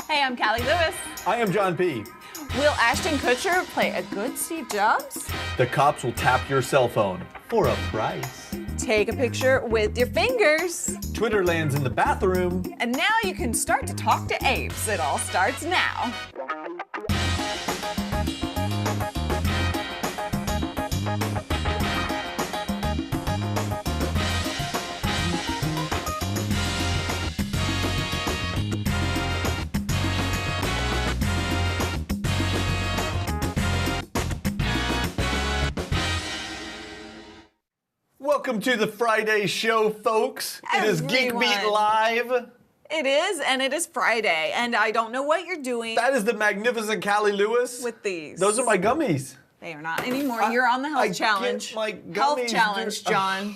Hey, I'm Callie Lewis. I am John P. Will Ashton Kutcher play a good Steve Jobs? The cops will tap your cell phone for a price. Take a picture with your fingers. Twitter lands in the bathroom. And now you can start to talk to apes. It all starts now. Welcome to the Friday show, folks. It is Geek Beat Live. It is, and it is Friday, and I don't know what you're doing. That is the magnificent Callie Lewis. With these. Those are my gummies. They are not anymore. You're on the health challenge. Get my gummies, health challenge, John.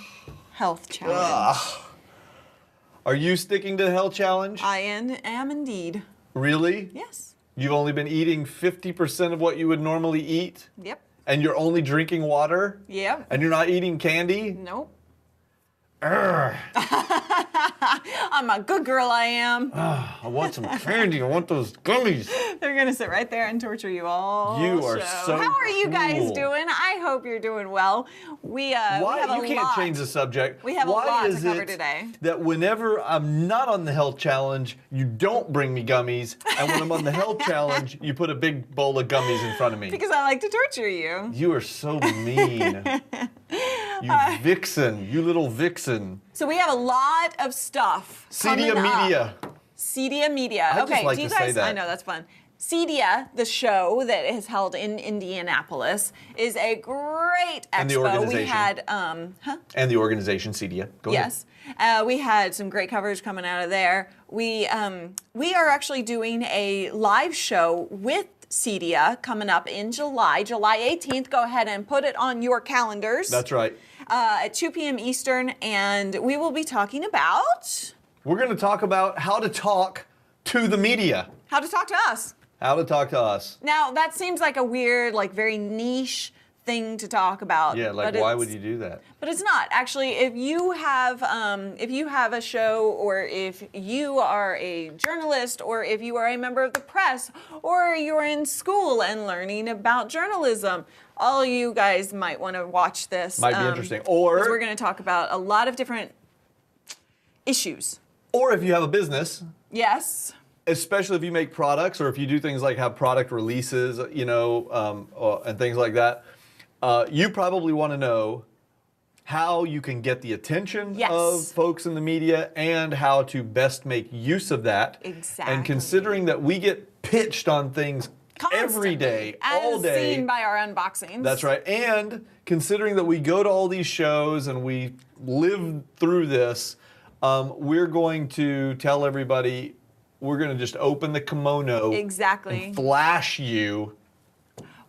Health challenge. Are you sticking to the health challenge? I am indeed. Really? Yes. You've only been eating 50% of what you would normally eat? Yep. And you're only drinking water? Yep. And you're not eating candy? Nope. Urgh. I'm a good girl, I am. I want some candy. I want those gummies. They're going to sit right there and torture you all You are show. so How are you guys cool. doing? I hope you're doing well. We have Why? a You can't lot. change the subject. We have a Why lot to is cover it today. That whenever I'm not on the health challenge, you don't bring me gummies, and when I'm on the health challenge, you put a big bowl of gummies in front of me? Because I like to torture you. You are so mean. You vixen. You little vixen. So we have a lot of stuff Cedia coming up. Media. Cedia Media. I Okay, just like do you to guys? say that. I know that's fun. Cedia, the show that is held in Indianapolis, is a great expo. And the organization. We had, And the organization, Cedia. Go ahead. Yes, we had some great coverage coming out of there. We are actually doing a live show with Cedia coming up in July 18th. Go ahead and put it on your calendars. That's right. At 2 p.m. Eastern, and we will be talking about We're going to talk about how to talk to the media. how to talk to us. How to talk to us. Now, that seems like a weird, like very niche thing to talk about. Yeah, like but why it's- would you do that? But it's not. Actually, if you have a show, or if you are a journalist, or if you are a member of the press, or you're in school and learning about journalism, all you guys might want to watch this. Might be interesting. Or 'cause we're going to talk about a lot of different issues. Or if you have a business, Yes. especially if you make products or if you do things like have product releases, and things like that, you probably want to know how you can get the attention Yes. of folks in the media and how to best make use of that. Exactly. And considering that we get pitched on things every day, all As day. seen by our unboxings. That's right. And considering that we go to all these shows and we live through this, we're going to tell everybody, we're going to just open the kimono Exactly. and flash you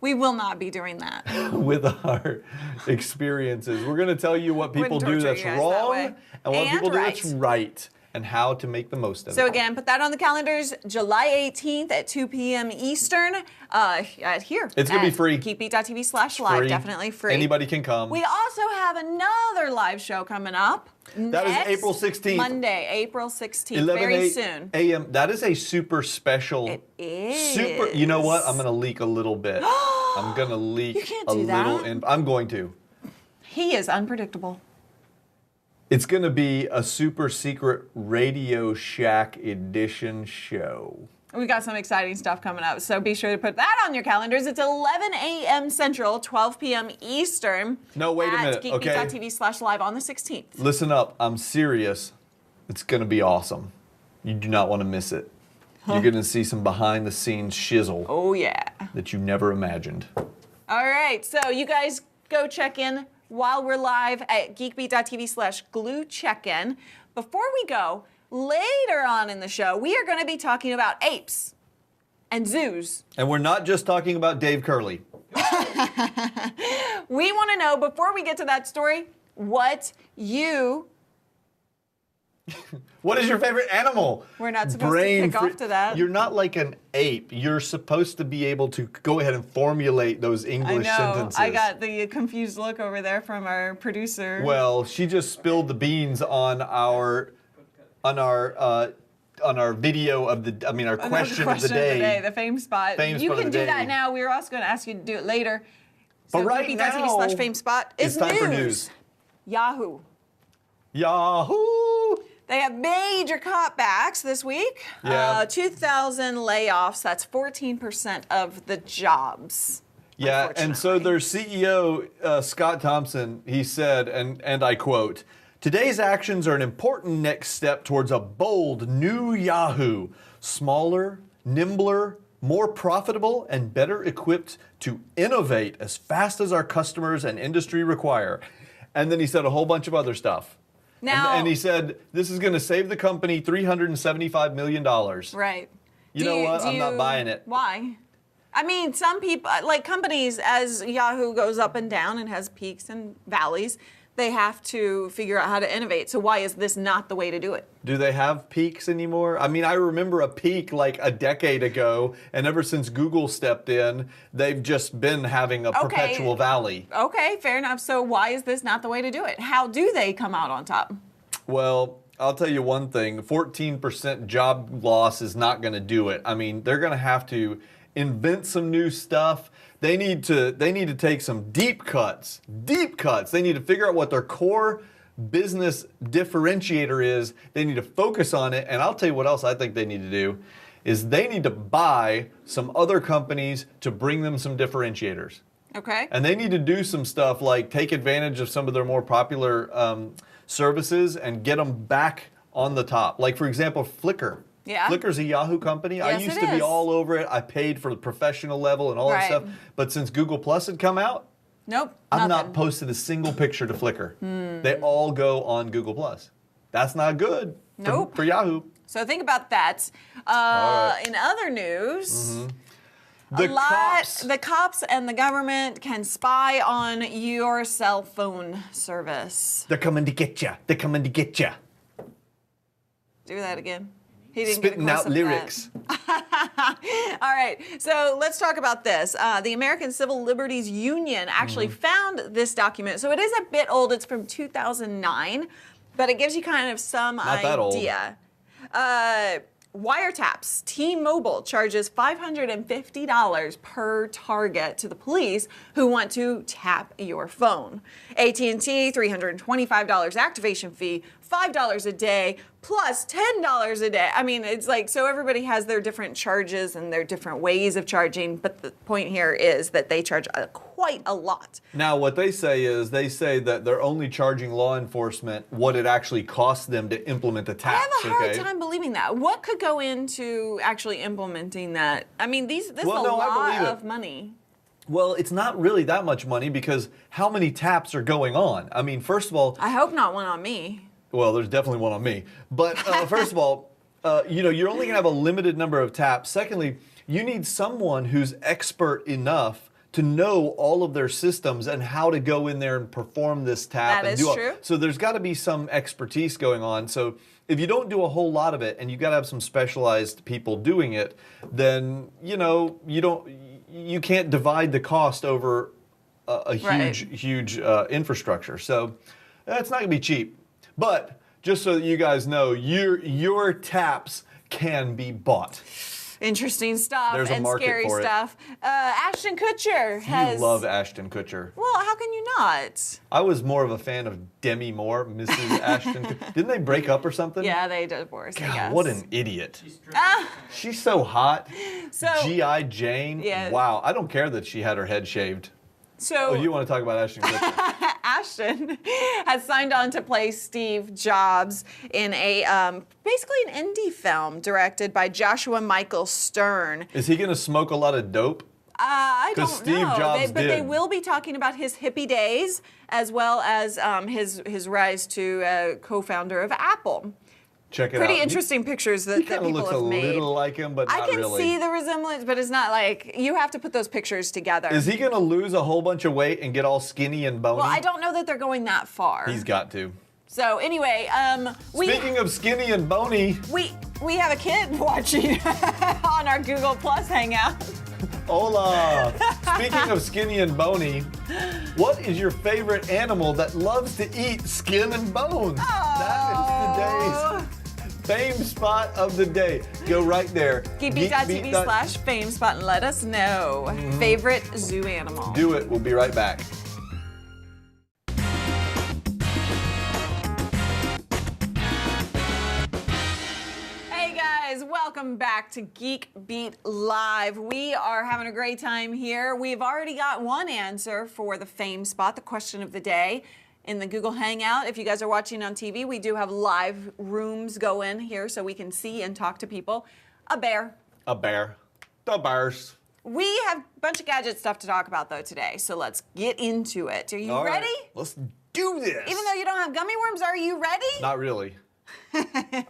We will not be doing that. with our experiences. We're going to tell you what people Wouldn't do torture that's you guys that wrong way. and what And people do right. that's right and how to make the most of So it. again, put that on the calendars, July 18th at 2 p.m. Eastern, at here. It's gonna be free. GeekBeat.tv/live, Free. definitely free. Anybody can come. We also have another live show coming up. That is April 16th. Monday, April 16th, 11 very soon. a.m. That is a super special. It is. Super. You know what? I'm going to leak a little bit. I'm going to leak You can't a do little. that. I'm going to. He is unpredictable. It's going to be a super secret Radio Shack edition show. We got some exciting stuff coming up, so be sure to put that on your calendars. It's 11 a.m. Central, 12 p.m. Eastern. No, wait a minute, okay. At GeekBeat.tv/live on the 16th. Listen up. I'm serious. It's going to be awesome. You do not want to miss it. You're going to see some behind the scenes shizzle Oh, yeah. that you never imagined. All right, so you guys go check in while we're live at geekbeat.tv/glue check-in. Before we go, later on in the show, we are going to be talking about apes and zoos. And we're not just talking about Dave Curley. We want to know, before we get to that story, what you... What is your favorite animal? We're not supposed to kick off to that. You're not like an ape. You're supposed to be able to go ahead and formulate those English sentences. I got the confused look over there from our producer. Well, she just spilled the beans on our our video of the, our question of the day. The fame spot. You can do that now. We were also going to ask you to do it later. So but right now, geekbeat.tv/fame spot is it's time for news. Yahoo. Yahoo! They have major cutbacks this week. Yeah. 2,000 layoffs. That's 14% of the jobs. Yeah, and so their CEO, Scott Thompson, he said, and I quote, "Today's actions are an important next step towards a bold new Yahoo, smaller, nimbler, more profitable, and better equipped to innovate as fast as our customers and industry require." And then he said a whole bunch of other stuff. Now, and he said, this is going to save the company $375 million. Right. You know what? I'm not buying it. Why? I mean, some people, like companies, as Yahoo goes up and down and has peaks and valleys, they have to figure out how to innovate. So why is this not the way to do it? Do they have peaks anymore? I mean, I remember a peak like a decade ago, and ever since Google stepped in, they've just been having a perpetual valley. Okay, fair enough. So why is this not the way to do it? How do they come out on top? Well, I'll tell you one thing, 14% job loss is not going to do it. I mean, they're going to have to invent some new stuff. They need to take some deep cuts. They need to figure out what their core business differentiator is. They need to focus on it. And I'll tell you what else I think they need to do is they need to buy some other companies to bring them some differentiators. Okay. And they need to do some stuff like take advantage of some of their more popular services and get them back on the top. Like, for example, Flickr. Yeah. Flickr's a Yahoo company. Yes, I used to be all over it. I paid for the professional level and all that stuff. But since Google Plus had come out, nope, I've not posted a single picture to Flickr. They all go on Google Plus. That's not good for Yahoo. So think about that. Right. In other news, the cops and the government can spy on your cell phone service. They're coming to get you. They're coming to get you. Do that again. He didn't Spitting get a out lyrics. All right, so let's talk about this. The American Civil Liberties Union actually found this document. So it is a bit old. It's from 2009, but it gives you kind of some idea. Wiretaps. T-Mobile charges $550 per target to the police who want to tap your phone. AT&T, $325 activation fee, $5 a day, plus $10 a day. I mean, it's like, so everybody has their different charges and their different ways of charging, but the point here is that they charge quite a lot. Now, what they say is that they're only charging law enforcement what it actually costs them to implement the tax. I have a hard time believing that. What could go into actually implementing that? I mean, this is a lot of money. Well, it's not really that much money because how many taps are going on? I mean, first of all, I hope not one on me. Well, there's definitely one on me. But first of all, you're only going to have a limited number of taps. Secondly, you need someone who's expert enough to know all of their systems and how to go in there and perform this tap. That is true. So there's got to be some expertise going on. So if you don't do a whole lot of it and you've got to have some specialized people doing it, then, you can't divide the cost over a huge infrastructure. So it's not going to be cheap. But just so that you guys know, your taps can be bought. Interesting stuff and scary for stuff. Ashton Kutcher has... You love Ashton Kutcher. Well, how can you not? I was more of a fan of Demi Moore, Mrs. Ashton Kutcher. Didn't they break up or something? Yeah, they divorced, I guess. What an idiot. She's so hot. G.I. Jane. Yeah. Wow. I don't care that she had her head shaved. So you want to talk about Ashton Kutcher? Ashton has signed on to play Steve Jobs in a basically an indie film directed by Joshua Michael Stern. Is he going to smoke a lot of dope? I don't know. Steve Jobs but they will be talking about his hippie days as well as his rise to co-founder of Apple. Check it out. Pretty interesting pictures that people have made. He kind of looks a little like him, but not really. I can see the resemblance, but it's not like, you have to put those pictures together. Is he going to lose a whole bunch of weight and get all skinny and bony? Well, I don't know that they're going that far. He's got to. So anyway, speaking of skinny and bony, we have a kid watching on our Google Plus Hangout. Hola! Speaking of skinny and bony, what is your favorite animal that loves to eat skin and bones? Oh. That is today's fame spot of the day. Go right there. GeekBeat.tv/fame spot and let us know. Favorite zoo animal. Do it. We'll be right back. Welcome back to Geek Beat Live. We are having a great time here. We've already got one answer for the fame spot, the question of the day, in the Google Hangout. If you guys are watching on TV, we do have live rooms go in here so we can see and talk to people. A bear. A bear. The bears. We have a bunch of gadget stuff to talk about, though, today, so let's get into it. Are you All ready? Right. Let's do this. Even though you don't have gummy worms, are you ready? Not really.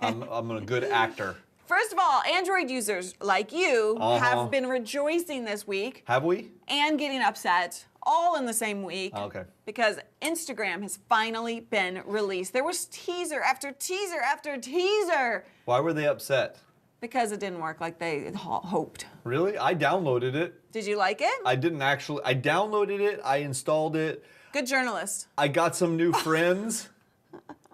I'm a good actor. First of all, Android users like you have been rejoicing this week. Have we? And getting upset all in the same week. Okay. Because Instagram has finally been released. There was teaser after teaser after teaser. Why were they upset? Because it didn't work like they hoped. Really? I downloaded it. Did you like it? I didn't actually. I downloaded it. I installed it. Good journalist. I got some new friends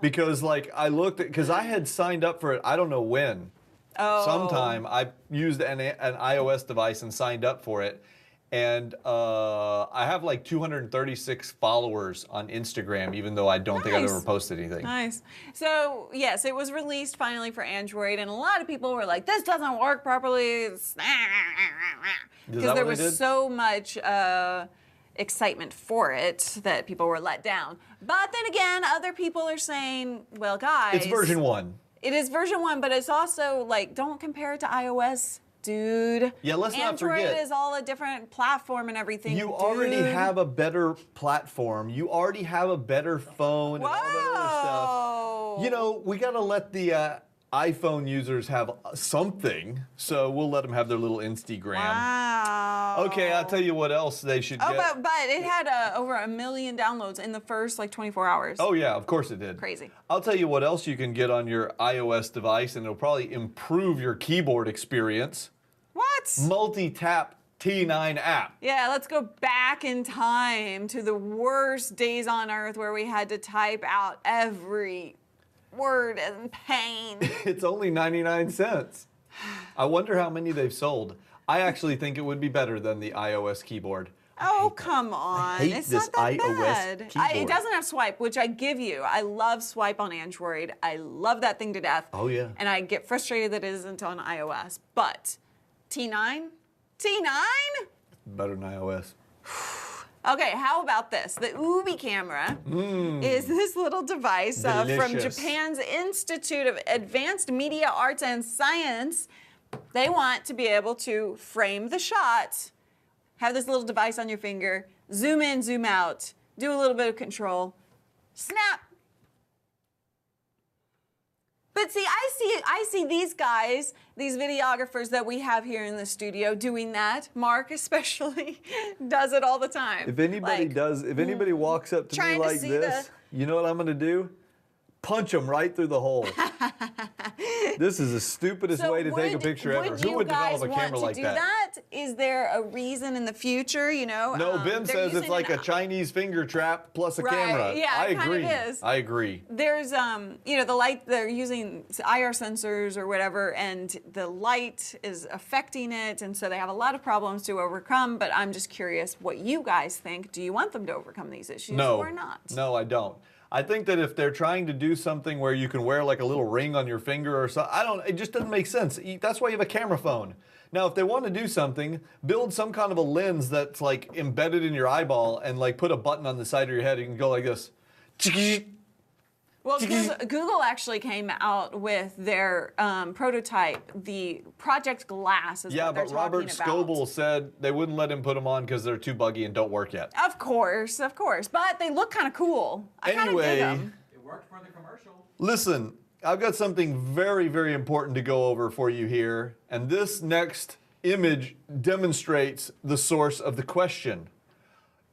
because, like, I looked at, because I had signed up for it, I don't know when. Sometime I used an iOS device and signed up for it, and I have like 236 followers on Instagram, even though I don't think I've ever posted anything. Nice. So yes, it was released finally for Android, and a lot of people were like, "This doesn't work properly," because there was so much excitement for it that people were let down. But then again, other people are saying, "Well, guys, it's version 1." It is version 1, but it's also like, don't compare it to iOS, dude. Yeah, let's not forget. Android is all a different platform and everything. You already have a better platform. You already have a better phone and all that other stuff. You know, we got to let the iPhone users have something, so we'll let them have their little Instagram. Wow. Okay, I'll tell you what else they should get. But it had over 1 million downloads in the first like 24 hours. Oh yeah, of course it did. Crazy. I'll tell you what else you can get on your iOS device, and it'll probably improve your keyboard experience. What? Multi-tap T9 app. Yeah, let's go back in time to the worst days on earth where we had to type out every word in pain. It's only 99 cents. I wonder how many they've sold. I actually think it would be better than the iOS keyboard. Oh, come on. It's not that iOS bad. keyboard. It doesn't have swipe, which I give you. I love swipe on Android. I love that thing to death. Oh, yeah. And I get frustrated that it isn't on iOS. But T9? T9? Better than iOS. Okay, how about this? The Ubi camera is this little device from Japan's Institute of Advanced Media Arts and Science. They want to be able to frame the shot, have this little device on your finger, zoom in, zoom out, do a little bit of control, snap. But see, I see these guys, these videographers that we have here in the studio doing that. Mark especially does it all the time. If anybody if anybody walks up to me like this, you know what I'm going to do? Punch them right through the hole. This is the stupidest way to take a picture ever. Who would develop a camera like that? Is there a reason in the future, you know? No, Ben says it's like a Chinese finger trap plus a camera. Yeah, I agree. Kind of is. I agree. There's, you know, the light, they're using IR sensors or whatever, and the light is affecting it, and so they have a lot of problems to overcome, but I'm just curious what you guys think. Do you want them to overcome these issues or not? No, I don't. I think that if they're trying to do something where you can wear like a little ring on your finger or something, it just doesn't make sense. That's why you have a camera phone. Now, if they want to do something, build some kind of a lens that's like embedded in your eyeball and like put a button on the side of your head. You can go like this. Well, Google actually came out with their prototype, the Project Glass is what they're talking about. Yeah, but Robert Scoble said they wouldn't let him put them on because they're too buggy and don't work yet. Of course. But they look kind of cool. I kind of dig them. It worked for the commercial. Listen, I've got something very, very important to go over for you here. And this next image demonstrates the source of the question.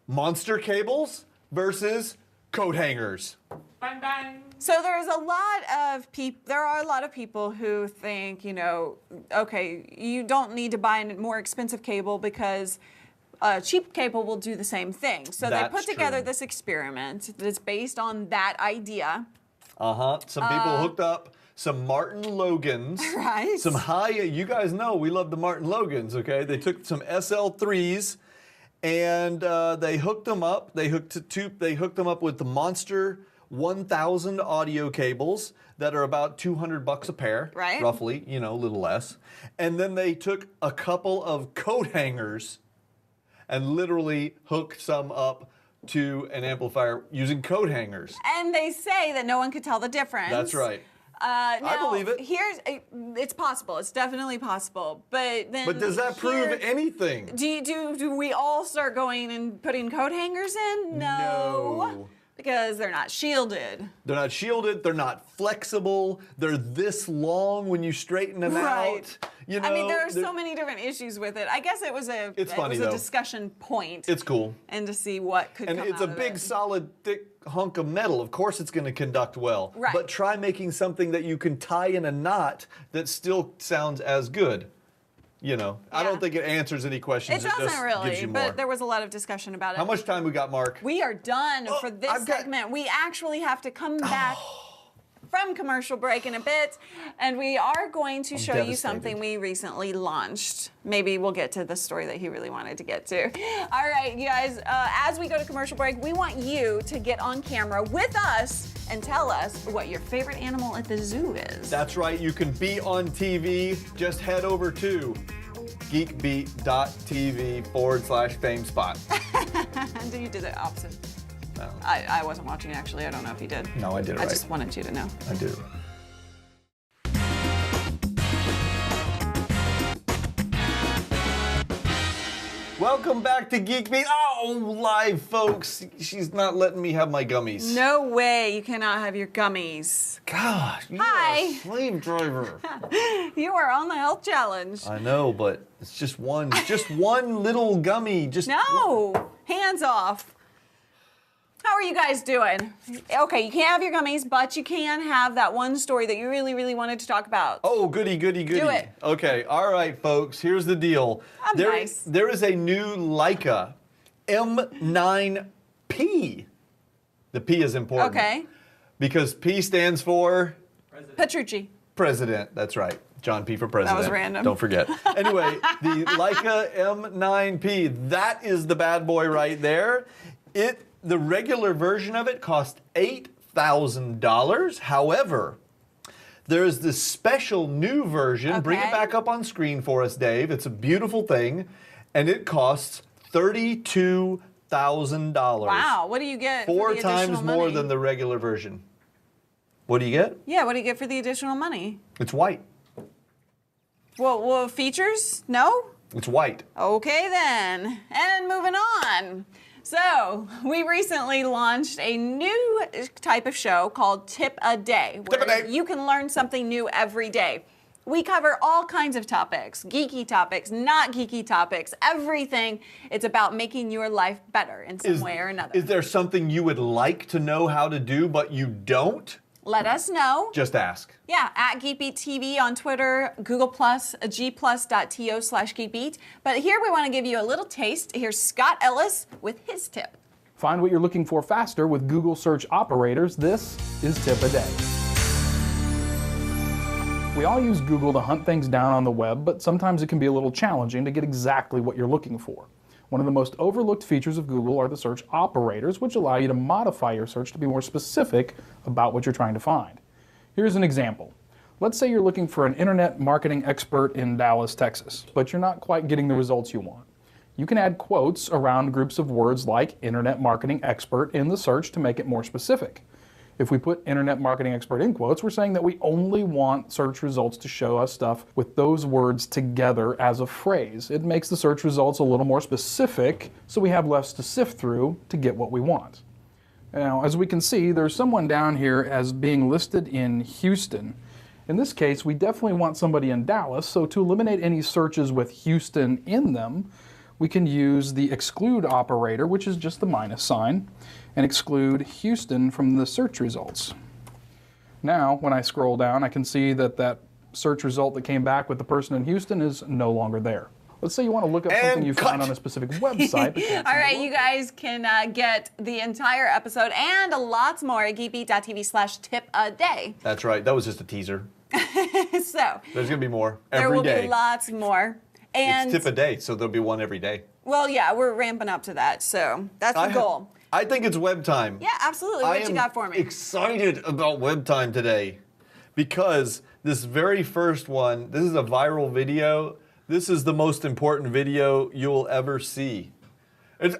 Monster cables versus coat hangers. Bang, bang. So there are a lot of people who think, you know, okay, you don't need to buy a more expensive cable because a cheap cable will do the same thing. So they put together this experiment that's based on that idea. Some people hooked up some Martin Logans, Right. some you guys know we love the Martin Logans, okay? They took some SL3s and they hooked them up. They hooked them up with the Monster 1000 audio cables that are about $200 a pair, right? Roughly, a little less. And then they took a couple of coat hangers and literally hooked some up to an amplifier using coat hangers. And they say that no one could tell the difference. That's right. Now, I believe it. It's possible. It's definitely possible. But then. But does that prove anything? Do we all start going and putting coat hangers in? No. Because they're not shielded. They're not shielded. They're not flexible. They're this long when you straighten them out. I mean, there are so many different issues with it. I guess it was a discussion point. It's cool. And to see what could come out of it. And it's a big, solid, thick hunk of metal. Of course it's going to conduct well. Right. But try making something that you can tie in a knot that still sounds as good. I don't think it answers any questions. It doesn't just really, gives you more. but there was a lot of discussion about it. How much time we got, Mark? We are done for this segment. We actually have to come back from commercial break in a bit, and we are going to show you something we recently launched. Maybe we'll get to the story that he really wanted to get to. All right, you guys, as we go to commercial break, we want you to get on camera with us and tell us what your favorite animal at the zoo is. That's right. You can be on TV. Just head over to geekbeat.tv/fame spot. You did the opposite. No. I wasn't watching, actually. I don't know if you did. No, I did it I right. just wanted you to know. I did it right. Welcome back to Geek Beat. Oh, live, folks. She's not letting me have my gummies. No way. You cannot have your gummies. Gosh, you're Hi. a slave driver. You are on the health challenge. I know, but it's just one little gummy. No, hands off. How are you guys doing? Okay, you can't have your gummies, but you can have that one story that you really, really wanted to talk about. Oh, goody. Do it. Okay, all right, folks, here's the deal. Nice. There is a new Leica M9P. The P is important. Okay. Because P stands for? Petrucci. President, that's right. John P for president. That was random. Don't forget. Anyway, the Leica M9P, that is the bad boy right there. The regular version of it cost $8,000. However, there is this special new version. Bring it back up on screen for us, Dave. It's a beautiful thing, and it costs $32,000. Wow, what do you get? Four times more than the regular version. What do you get? Yeah, what do you get for the additional money? It's white. Well, features? No? It's white. Okay then. And moving on. So, we recently launched a new type of show called Tip a Day, where you can learn something new every day. We cover all kinds of topics, geeky topics, not geeky topics, everything. It's about making your life better in some way or another. Is there something you would like to know how to do, but you don't? Let us know. Just ask. Yeah, at GeekBeat TV on Twitter, Google+, gplus.to/GeekBeat. But here we want to give you a little taste. Here's Scott Ellis with his tip. Find what you're looking for faster with Google search operators. This is Tip a Day. We all use Google to hunt things down on the web, but sometimes it can be a little challenging to get exactly what you're looking for. One of the most overlooked features of Google are the search operators, which allow you to modify your search to be more specific about what you're trying to find. Here's an example. Let's say you're looking for an internet marketing expert in Dallas, Texas, but you're not quite getting the results you want. You can add quotes around groups of words like internet marketing expert in the search to make it more specific. If we put internet marketing expert in quotes, we're saying that we only want search results to show us stuff with those words together as a phrase. It makes the search results a little more specific, so we have less to sift through to get what we want. Now, as we can see, there's someone down here as being listed in Houston. In this case, we definitely want somebody in Dallas, so to eliminate any searches with Houston in them, we can use the exclude operator, which is just the minus sign, and exclude Houston from the search results. Now, when I scroll down, I can see that that search result that came back with the person in Houston is no longer there. Let's say you want to look up something you found cut. on a specific website. but can't All see right, the you guys can get the entire episode and lots more at geekbeat.tv/tip-a-day. That's right. That was just a teaser. So There's gonna be more there every will day. be lots more. And It's tip a day, so there'll be one every day. well, yeah, we're ramping up to that, so that's the goal. I think it's web time. Yeah, absolutely. What you got for me? Excited about web time today because this very first one, this is a viral video. This is the most important video you'll ever see. It's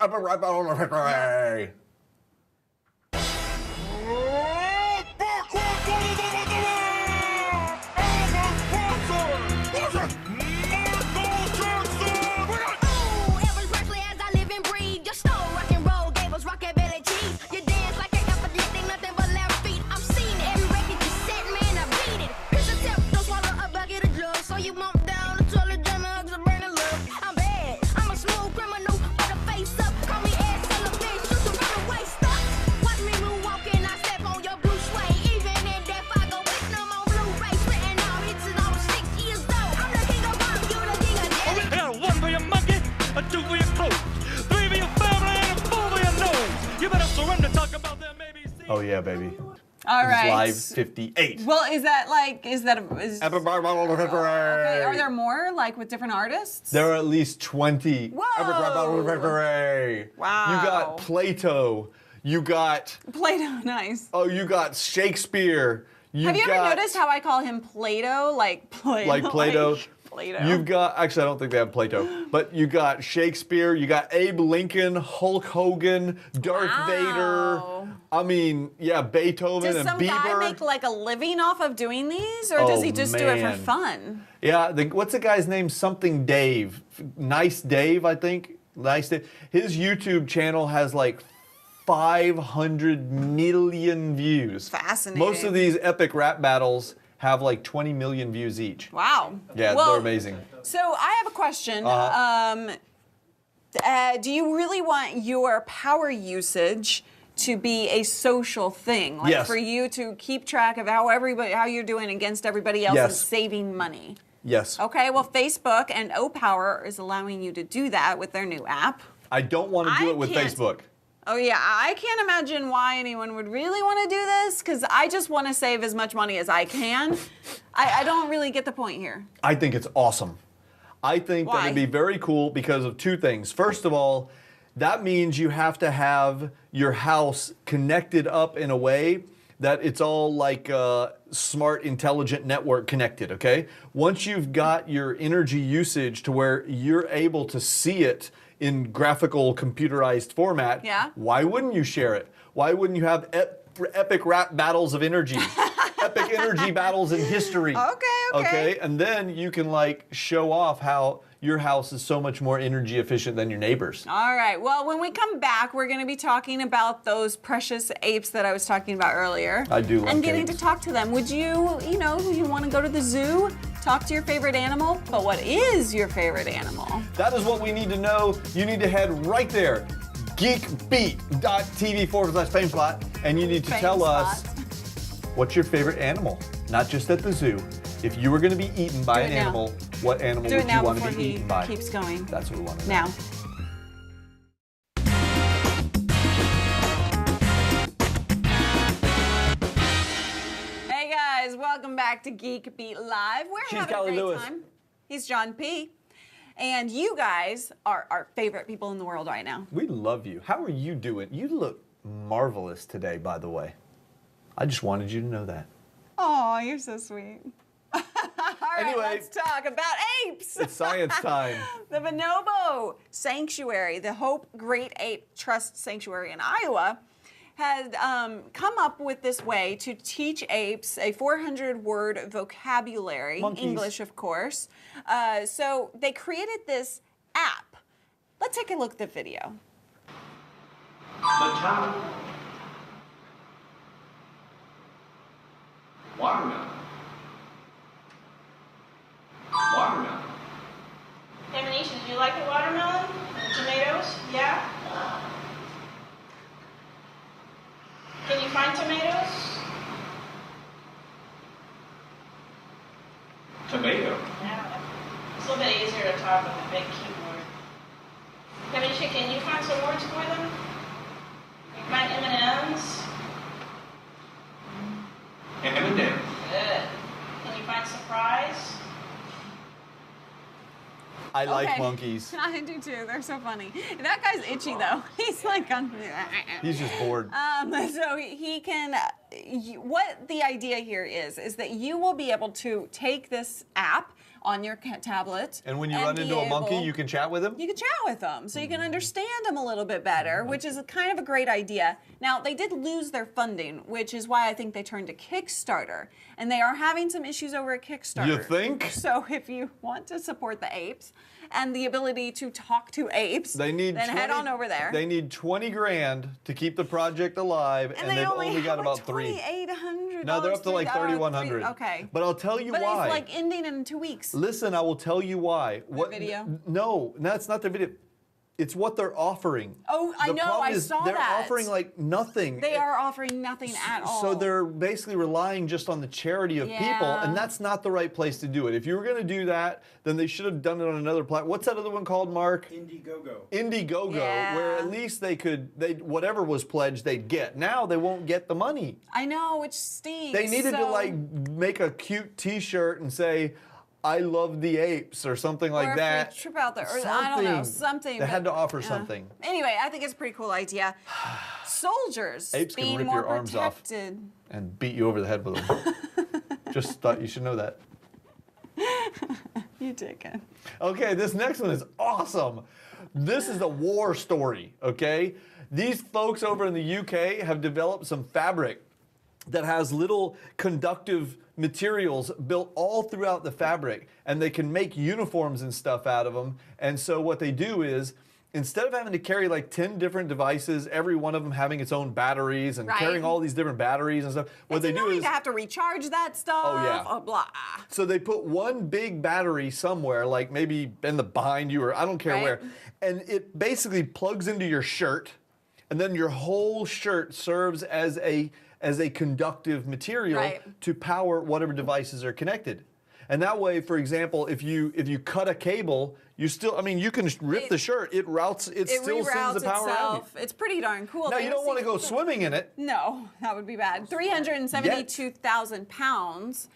Oh yeah, baby. All right. Live 58. Well, is that okay, are there more like with different artists? There are at least 20. Whoa. Wow. You got Plato. You got Plato, nice. you got Shakespeare. Have you ever noticed how I call him Plato? Like Plato. Like Plato. Plato. You've got, actually I don't think they have Plato, but you got Shakespeare, you got Abe Lincoln, Hulk Hogan, Darth Vader. I mean, yeah, Beethoven Does and some Bieber. guy make like a living off of doing these, or does he just do it for man. fun? Yeah, what's the guy's name? Something Dave. Nice Dave, I think. Nice Dave. His YouTube channel has like 500 million views. Fascinating. Most of these epic rap battles have like 20 million views each. Wow. Yeah, Well, they're amazing. So I have a question. Do you really want your power usage to be a social thing? Like Yes. for you to keep track of how you're doing against everybody else and Yes. saving money? Yes. Okay, well, Facebook and O-Power is allowing you to do that with their new app. I don't want to do I it with can't. Facebook. Oh yeah, I can't imagine why anyone would really want to do this, because I just want to save as much money as I can. I don't really get the point here. I think it's awesome. I think that Why? it'd be very cool because of two things. First of all, that means you have to have your house connected up in a way that it's all like a smart, intelligent network connected, okay? Once you've got your energy usage to where you're able to see it in graphical computerized format, Yeah. why wouldn't you share it? Why wouldn't you have epic rap battles of energy? Epic energy battles in history. Okay. And then you can like show off how your house is so much more energy efficient than your neighbors. All right. Well, when we come back, we're going to be talking about those precious apes that I was talking about earlier. I do love And getting apes. to talk to them. Would you want to go to the zoo, talk to your favorite animal? But what is your favorite animal? That is what we need to know. You need to head right there, geekbeat.tv/FameSpot, and you need to tell us what's your favorite animal, not just at the zoo. If you were going to be eaten by Do an it now. animal, what animal Do would it now you want before to be he eaten by? keeps going. That's what we want to know. Now. Hey guys, welcome back to Geek Beat Live. We're She's having Callie a great Lewis. time. He's John P. And you guys are our favorite people in the world right now. We love you. How are you doing? You look marvelous today, by the way. I just wanted you to know that. Oh, you're so sweet. All right, Anyway. let's talk about apes. It's science time. The Bonobo Sanctuary, the Hope Great Ape Trust Sanctuary in Iowa, had come up with this way to teach apes a 400-word vocabulary, Monkeys. English, of course. So they created this app. Let's take a look at the video. Baton. Watermelon. Watermelon. Hey Manisha, did you like the watermelon? And tomatoes? Yeah? Can you find tomatoes? Tomato. Yeah. It's a little bit easier to very top of the big keyboard. Kamisha, can you find some words for them? You find M&Ms? M&M. Good. Can you find surprise? I like Okay. monkeys. I do too. They're so funny. That guy's itchy though. He's like on. He's just bored. So he can. What the idea here is that you will be able to take this app on your tablet. And when you run into a monkey, you can chat with him? You can chat with them, so you can understand them a little bit better, which is kind of a great idea. Now, they did lose their funding, which is why I think they turned to Kickstarter. And they are having some issues over at Kickstarter. You think? So if you want to support the apes and the ability to talk to apes, They need then head on over there. They need 20 grand to keep the project alive, and they they've only got have about like three. $2,800. No, they're up to like 3,100. Okay. But I'll tell you But why. it's like ending in 2 weeks. Listen, I will tell you why. What video? No, that's not the video. It's what they're offering. Oh, I The know, problem I is saw they're that. offering like nothing. They are offering nothing at all. So they're basically relying just on the charity of people, Yeah. and that's not the right place to do it. If you were going to do that, then they should have done it on another platform. What's that other one called, Mark? Indiegogo. Indiegogo, Yeah. where at least they whatever was pledged, they'd get. Now they won't get the money. I know, which stinks. They needed to So- like make a cute T-shirt and say, "I love the apes" or something like or a that. free trip out there, or I don't know, something. They had but, to offer yeah. something. Anyway, I think it's a pretty cool idea. Soldiers Apes can being rip more your arms off. protected. And beat you over the head with them. Just thought you should know that. You take it. Okay, this next one is awesome. This is a war story, okay? These folks over in the UK have developed some fabric that has little conductive materials built all throughout the fabric, and they can make uniforms and stuff out of them. And so what they do is, instead of having to carry like 10 different devices, every one of them having its own batteries and Right. carrying all these different batteries and stuff, what It's they do annoying is to have to recharge that stuff. Oh, yeah. Oh, blah. so they put one big battery somewhere, like maybe in the behind you or I don't care Right. where, and it basically plugs into your shirt, and then your whole shirt serves as a conductive material Right. to power whatever devices are connected. And that way, for example, if you cut a cable, you can rip the shirt, it still sends the power out. itself. It's pretty darn cool. Now They you don't want to go see- swimming in it. No, that would be bad. 372,000 pounds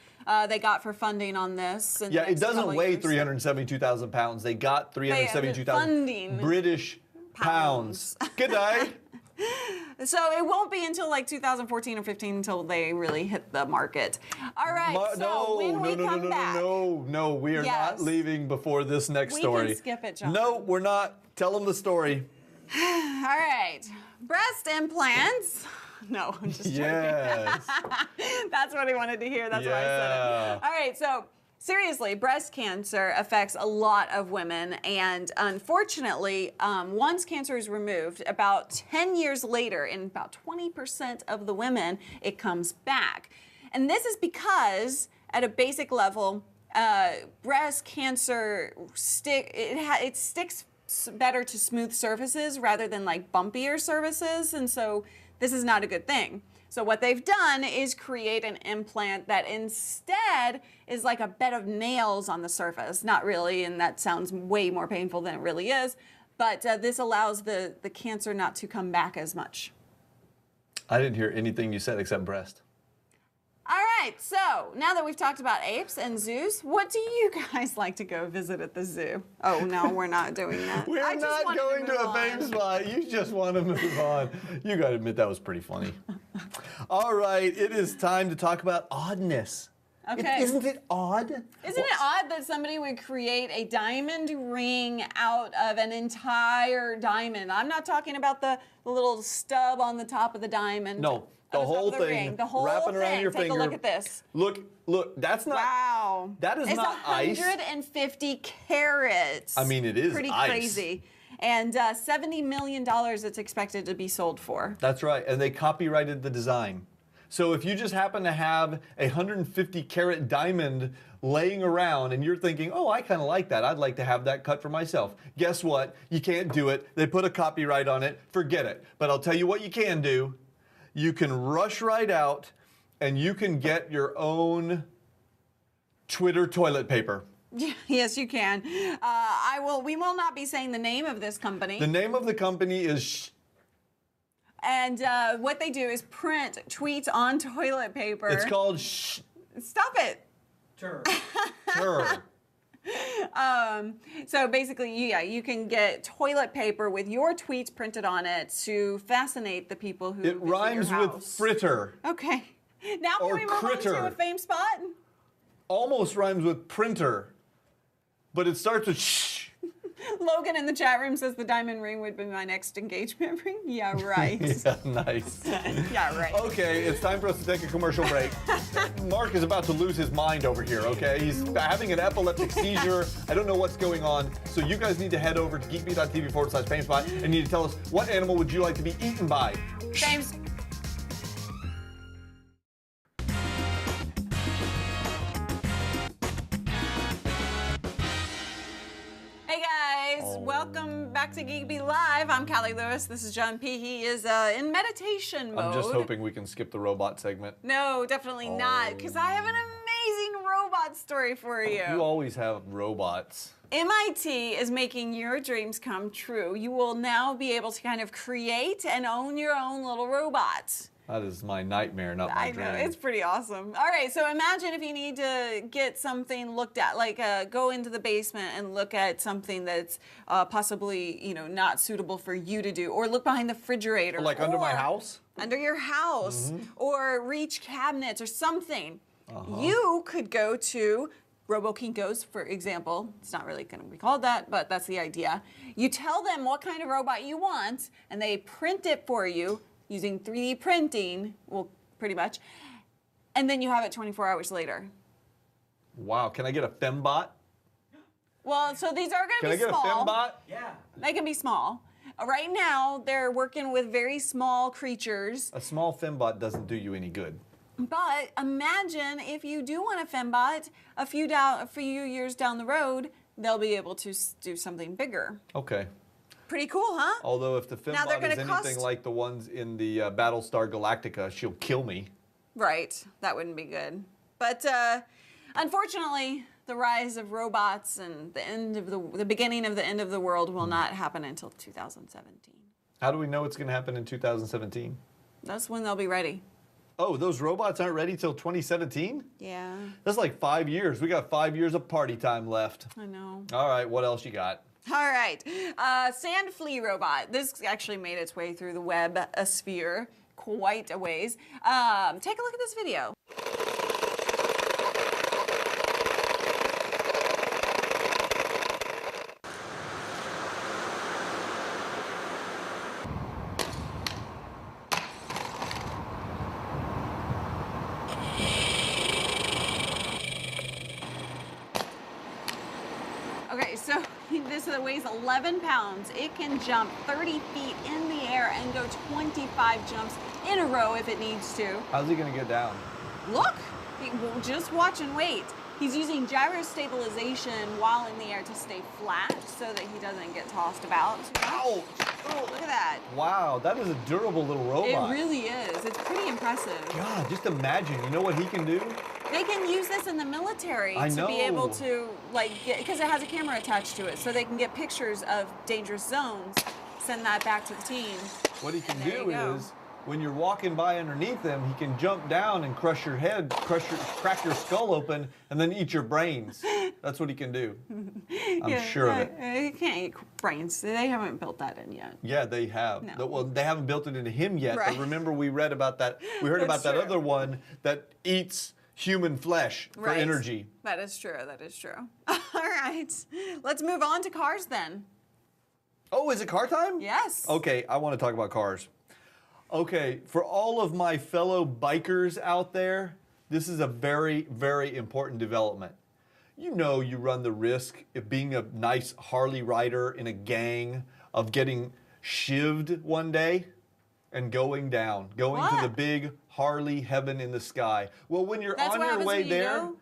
they got for funding on this. in the Yeah, it next doesn't couple weigh years. 372,000 pounds. They got 372,000 funding British pounds. Good day. So it won't be until like 2014 or 15 until they really hit the market. All right. when we come back, no. We are Yes. not leaving before this next We story. can skip it, John. No, we're not. Tell them the story. All right. Breast implants. No, I'm just joking. Yes. That's what he wanted to hear. That's why I said Yeah. it. All right, so seriously, breast cancer affects a lot of women, and unfortunately, once cancer is removed, about 10 years later, in about 20% of the women, it comes back. And this is because, at a basic level, breast cancer it sticks better to smooth surfaces rather than like bumpier surfaces, and so this is not a good thing. So what they've done is create an implant that instead is like a bed of nails on the surface. Not really, and that sounds way more painful than it really is, but this allows the cancer not to come back as much. I didn't hear anything you said except breast. All right, so now that we've talked about apes and zoos, what do you guys like to go visit at the zoo? Oh, no, we're not doing that. We're I just not wanted going to move a fame on. spot. You just want to move on. You got to admit that was pretty funny. All right, it is time to talk about oddness. Okay. Isn't it odd? Isn't it odd that somebody would create a diamond ring out of an entire diamond? I'm not talking about the little stub on the top of the diamond. No, on the top whole of the thing, ring. The whole wrapping thing. around your Take finger. a look at this. Look, that's not. Wow. That is it's not ice. 150 carats. I mean, it is pretty ice. crazy. And $70 million it's expected to be sold for. That's right, and they copyrighted the design. So if you just happen to have a 150 carat diamond laying around and you're thinking, oh, I kind of like that. I'd like to have that cut for myself. Guess what? You can't do it. They put a copyright on it. Forget it. But I'll tell you what you can do. You can rush right out and you can get your own Twitter toilet paper. Yes, you can. We will not be saying the name of this company. The name of the company is And what they do is print tweets on toilet paper. It's called Stop it. Sure. So basically, yeah, you can get toilet paper with your tweets printed on it to fascinate the people who It visit rhymes your with house. fritter. Okay. Now can Or we move on critter. to a fame spot? Almost rhymes with printer, but it starts with Logan in the chat room says the diamond ring would be my next engagement ring. Yeah, right. Yeah, nice. Yeah, right. Okay, it's time for us to take a commercial break. Mark is about to lose his mind over here, okay? He's having an epileptic seizure. I don't know what's going on. So you guys need to head over to geekbeat.tv/famespot and you need to tell us what animal would you like to be eaten by? James. Hey guys, welcome back to Geek Beat Live. I'm Callie Lewis. This is John P. He is in meditation mode. I'm just hoping we can skip the robot segment. No, definitely not, because I have an amazing robot story for you. You always have robots. MIT is making your dreams come true. You will now be able to kind of create and own your own little robot. That is my nightmare, not my I dream. know, it's pretty awesome. All right, so imagine if you need to get something looked at, like go into the basement and look at something that's possibly, not suitable for you to do, or look behind the refrigerator. Like under my or house? Under your house, or reach cabinets or something. You could go to RoboKinkos, for example. It's not really going to be called that, but that's the idea. You tell them what kind of robot you want, and they print it for you using 3D printing, well, pretty much, and then you have it 24 hours later. Wow, can I get a fembot? Well, so these are going to Can I be get small. a fembot? Yeah. They can be small. Right now, they're working with very small creatures, A small fembot doesn't do you any good. but imagine if you do want a fembot, a few years down the road, they'll be able to do something bigger. Okay. Pretty cool, huh? Although if the Now they're fembot is gonna anything cost- like the ones in the Battlestar Galactica, she'll kill me. Right, that wouldn't be good. But unfortunately, the rise of robots and the beginning of the end of the world will not happen until 2017. How do we know it's going to happen in 2017? That's when they'll be ready. Oh, those robots aren't ready till 2017? Yeah, That's like 5 years. We got 5 years of party time left. I know. All right, what else you got? All right, sand flea robot. This actually made its way through the web sphere quite a ways. Take a look at this video. Okay, so this weighs 11 pounds. It can jump 30 feet in the air and go 25 jumps in a row if it needs to. How's he going to get down? Look, well, just watch and wait. He's using gyro stabilization while in the air to stay flat so that he doesn't get tossed about. Ow! Oh, look at that. Wow, that is a durable little robot. It really is. It's pretty impressive. God, just imagine. You know what he can do? They can use this in the military I to be able know. to, because it has a camera attached to it, so they can get pictures of dangerous zones, send that back to the team. What he can There you do go. is, when you're walking by underneath him, he can jump down and crush your head, crack your skull open, and then eat your brains. That's what he can do. I'm sure of it. You can't eat brains. They haven't built that in yet. Yeah, they have. No. Well, they haven't built it into him yet, Right. but remember we read about that. We heard about That's that true. other one that eats human flesh for Right. energy. That is true. That is true. All right. Let's move on to cars then. Oh, is it car time? Yes. Okay, I want to talk about cars. Okay, for all of my fellow bikers out there, this is a very, very important development. You know you run the risk of being a nice Harley rider in a gang of getting shivved one day and going down, going to What? the big Harley heaven in the sky. Well, when you're That's on what your happens way when you there, go?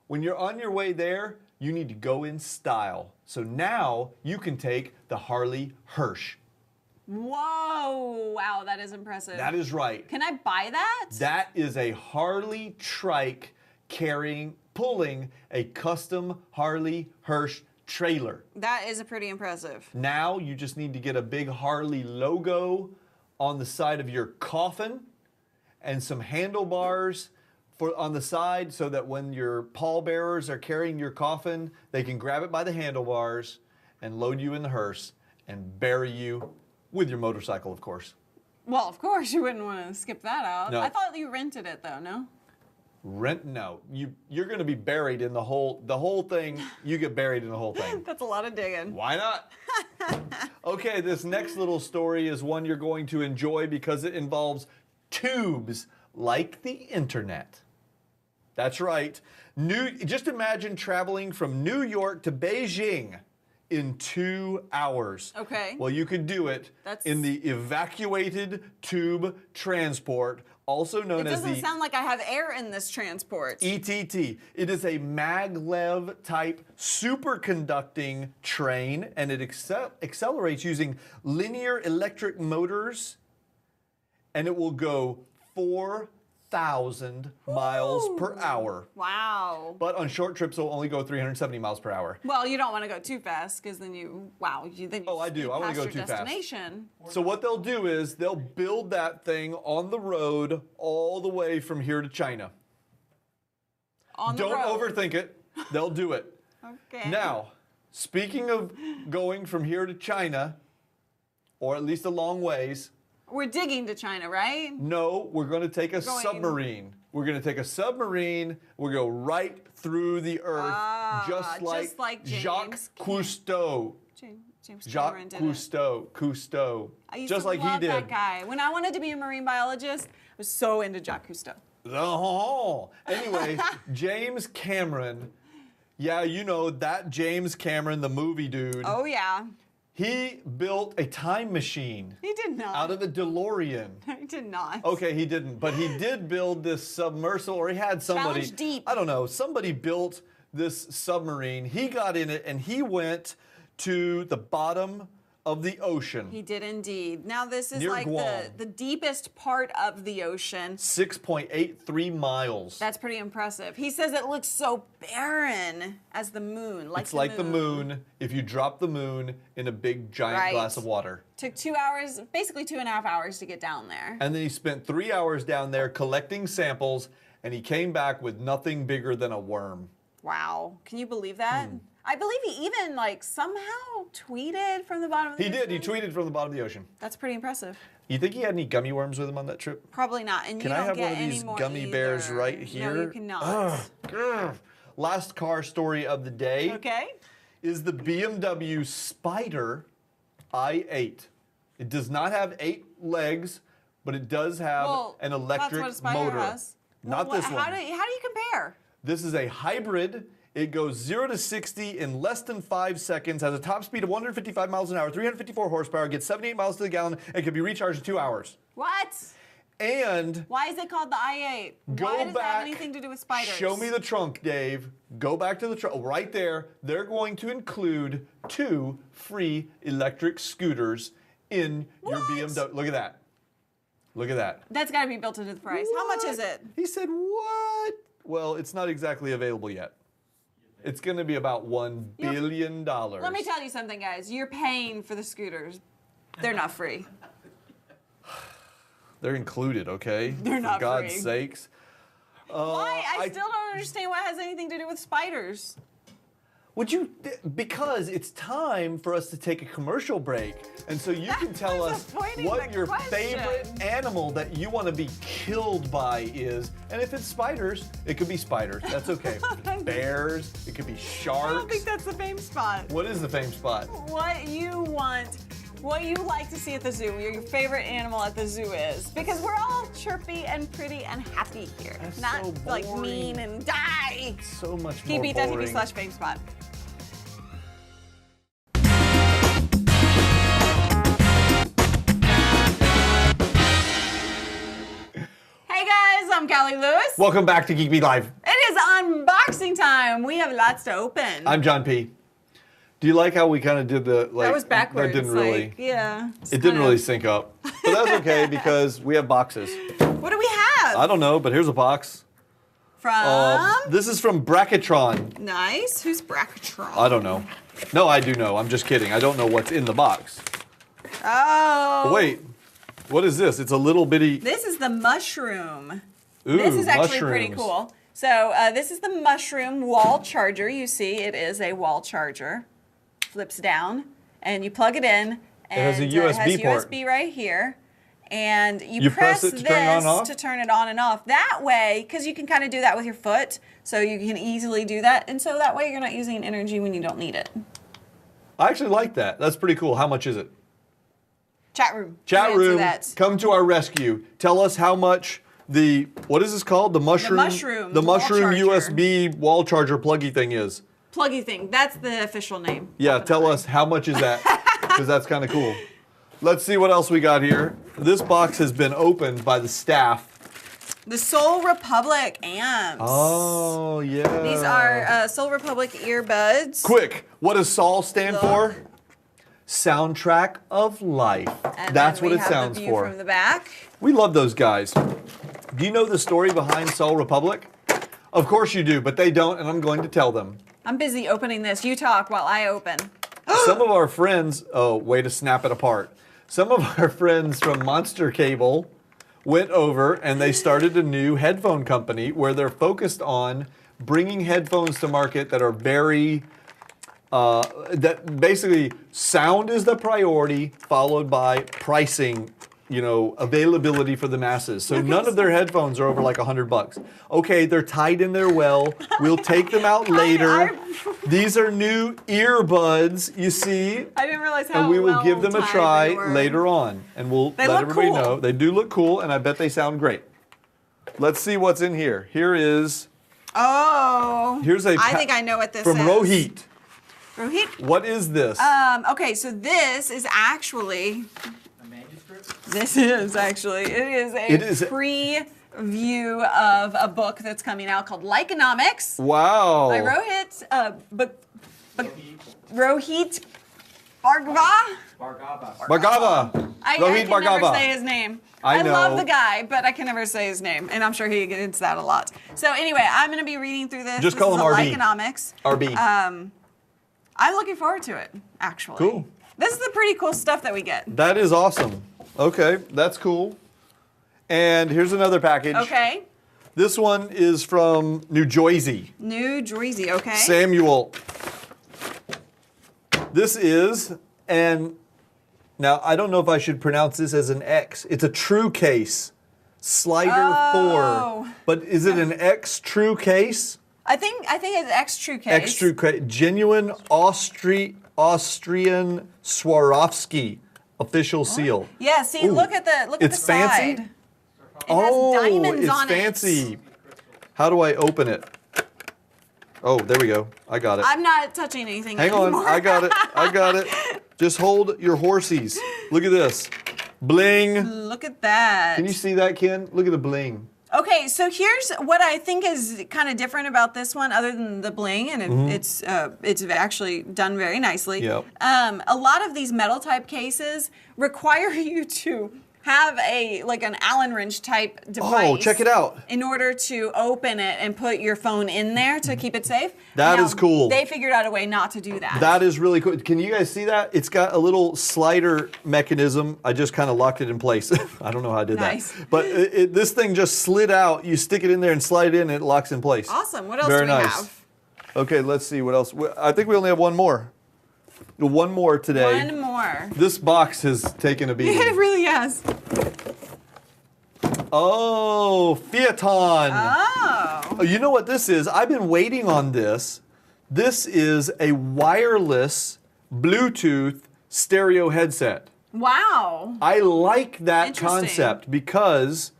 when you're on your way there, you need to go in style. So now you can take the Harley Hirsch. Whoa. Wow, that is impressive. That is right. Can I buy that? That is a Harley trike pulling a custom Harley Hirsch trailer. That is a pretty impressive. Now you just need to get a big Harley logo on the side of your coffin and some handlebars on the side so that when your pallbearers are carrying your coffin, they can grab it by the handlebars and load you in the hearse and bury you with your motorcycle, of course. Well, of course you wouldn't want to skip that out. No. I thought you rented it though, no? No. You're going to be buried in the whole thing. You get buried in the whole thing. That's a lot of digging. Why not? Okay, this next little story is one you're going to enjoy because it involves tubes like the internet. That's right. Just imagine traveling from New York to Beijing in 2 hours. Okay. Well, you could do it in the evacuated tube transport, also known as the... It doesn't sound like I have air in this transport. ETT. It is a maglev type superconducting train, and it accelerates using linear electric motors, and it will go 4,000 miles per hour. Wow. But on short trips, it'll only go 370 miles per hour. Well, you don't want to go too fast because then Oh, I do. I want to go too fast. Destination. So what they'll do is they'll build that thing on the road all the way from here to China. On the Don't road. overthink it. They'll do it. Okay. Now, speaking of going from here to China, or at least a long ways, We're digging to China, right? no, we're going to take a submarine. We're going to take a submarine. We'll go right through the earth, just like Jacques Cousteau. James Jacques Cameron did it. Cousteau. I used just to like love he did. that guy. When I wanted to be a marine biologist, I was so into Jacques Cousteau. Oh. Anyway, James Cameron. Yeah, you know that James Cameron, the movie dude. Oh yeah. He built a time machine. He did not. Out of a DeLorean. He did not. Okay, he didn't, but he did build this submersible, or he had somebody. Challenge deep. I don't know. Somebody built this submarine. He got in it and he went to the bottom of the ocean. He did indeed. Now this is Near like Guam. the deepest part of the ocean. 6.83 miles. That's pretty impressive. He says it looks so barren as the moon. It's like the moon if you drop the moon in a big giant glass of water. Took 2 hours, basically 2.5 hours to get down there. And then he spent 3 hours down there collecting samples, and he came back with nothing bigger than a worm. Wow. Can you believe that? I believe he even somehow tweeted from the bottom of the ocean. He did. He tweeted from the bottom of the ocean. That's pretty impressive. You think he had any gummy worms with him on that trip? Probably not. And Can you I don't have get one of any these more gummy bears either. right here? No, you cannot. Ugh. Last car story of the day Okay. is the BMW Spider i8. It does not have 8 legs, but it does have an electric that's what a Spider motor. has. Not this one. How do you compare? This is a hybrid. It goes 0 to 60 in less than 5 seconds, has a top speed of 155 miles an hour, 354 horsepower, gets 78 miles to the gallon, and can be recharged in 2 hours. What? And Why is it called the i8? go Why does back. it have anything to do with spiders? Show me the trunk, Dave. Go back to the trunk. Right there. They're going to include 2 free electric scooters in your BMW. Look at that. Look at that. That's got to be built into the price. How much is it? He said, what? Well, it's not exactly available yet. It's going to be about $1 billion. Let me tell you something, guys. You're paying for the scooters. They're not free. They're included, okay? They're not For God's free. sakes. Why? I still don't understand what has anything to do with spiders. Would you? Because it's time for us to take a commercial break, and so you can tell was us avoiding what the your question. favorite animal that you want to be killed by is. And if it's spiders, it could be spiders. That's okay. Bears. It could be sharks. I don't think that's the fame spot. What is the fame spot? What you want, what you like to see at the zoo, your favorite animal at the zoo is. Because we're all chirpy and pretty and happy here. That's Not so like boring. mean and die. So much more boring. GeekBeat.tv/fame spot. Hey guys, I'm Callie Lewis. Welcome back to Geek Beat Live. It is unboxing time. We have lots to open. I'm John P. Do you like how we kind of did the that was backwards. That didn't really. Yeah. It didn't really sync up. But that's okay because we have boxes. What do we have? I don't know, but here's a box From This is from Bracketron. nice. Who's Bracketron? I don't know. No, I do know. I'm just kidding. I don't know what's in the box. Oh. Wait, what is this? It's a little bitty. This is the mushroom. Ooh, This is actually pretty mushrooms. cool. So this is the mushroom wall charger. You see, it is a wall charger. Flips down, and you plug it in. And has a it USB has port. USB right here. And You press it to this turn it on and off? to turn it on and off. That way, because you can kind of do that with your foot, so you can easily do that. And so that way you're not using energy when you don't need it. I actually like that. That's pretty cool. How much is it? Chat room. Chat Answer room, that. come to our rescue. Tell us how much what is this called? The mushroom the wall charger. USB wall charger pluggy thing is. Pluggy thing. That's the official name. Yeah, tell us how much is that? Because that's kind of cool. Let's see what else we got here. This box has been opened by the staff. The Soul Republic amps. Oh, yeah. These are Soul Republic earbuds. Quick, what does SOL stand Look. for? Soundtrack of Life. And That's then what we it have sounds the view for. from the back. We love those guys. Do you know the story behind Soul Republic? Of course you do, but they don't, and I'm going to tell them. I'm busy opening this. You talk while I open. Some of our friends, way to snap it apart. Some of our friends from Monster Cable went over and they started a new headphone company where they're focused on bringing headphones to market that are very, that basically sound is the priority, followed by pricing, availability for the masses. So none of their headphones are over like $100. Okay, they're tied in there well. We'll take them out later. These are new earbuds, you see. I didn't realize how And we will give them a well-timed try they were. later on. And we'll They let look everybody cool. know. They do look cool, and I bet they sound great. Let's see what's in here. Here's Oh. a I think I know what this from is. Rohit. Rohit? What is this? Okay, so this is actually, A manuscript? it is a preview of a book that's coming out called Likeonomics Wow. by Rohit Bhargava. Bhargava. I Rohit can never Bhargava. say his name. I love know. the guy, but I can never say his name, and I'm sure he gets that a lot. So anyway, I'm going to be reading through this. Just call this him is RB. Likeonomics. RB. I'm looking forward to it, actually. Cool. This is the pretty cool stuff that we get. That is awesome. Okay, that's cool. And here's another package. Okay. This one is from New Jersey. New Jersey, okay. Samuel. This is, and now I don't know if I should pronounce this as an X. It's a true case. Slider Oh. 4. But is it an X true case? I think it's X True Case. X true case. Genuine Austrian Swarovski official seal. Yeah, see, Ooh. look at the It's fancy? side. It has diamonds it's on fancy. it. How do I open it? Oh, there we go. I got it. I'm not touching anything Hang on, anymore. I got it. I got it. Just hold your horsies. Look at this. Bling. Look at that. Can you see that, Ken? Look at the bling. Okay, so here's what I think is kind of different about this one, other than the bling, and it's actually done very nicely. Yep. A lot of these metal type cases require you to have an Allen wrench type device. Oh, check it out. In order to open it and put your phone in there to keep it safe. That Now, is cool. They figured out a way not to do that. That is really cool. Can you guys see that? It's got a little slider mechanism. I just kind of locked it in place. I don't know how I did Nice. that. But this thing just slid out. You stick it in there and slide it in, and it locks in place. Awesome. What else Very do we nice. have? Okay, let's see what else. I think we only have one more. One more today. One more. This box has taken a beating. It really has. Oh, Phaeton. Oh. You know what this is? I've been waiting on this. This is a wireless Bluetooth stereo headset. Wow. I like that Interesting. concept because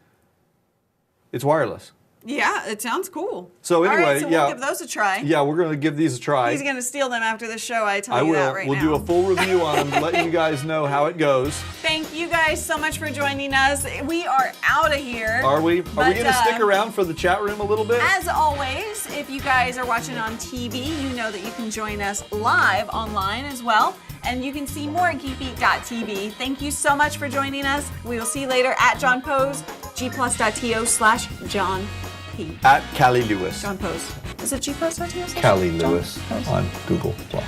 it's wireless. Yeah, it sounds cool. So anyway, All right, so yeah. we'll give those a try. Yeah, we're going to give these a try. He's going to steal them after the show, I tell I you will. that right We'll now. do a full review on them, let you guys know how it goes. Thank you guys so much for joining us. We are out of here. Are we? Are we But, going to stick around for the chat room a little bit? As always, if you guys are watching on TV, you know that you can join us live online as well. And you can see more at geekbeat.tv. Thank you so much for joining us. We will see you later at John Pose, gplus.to/John. he? At Callie Lewis. John Post. Is it G Post? Callie Lewis on Google Plus.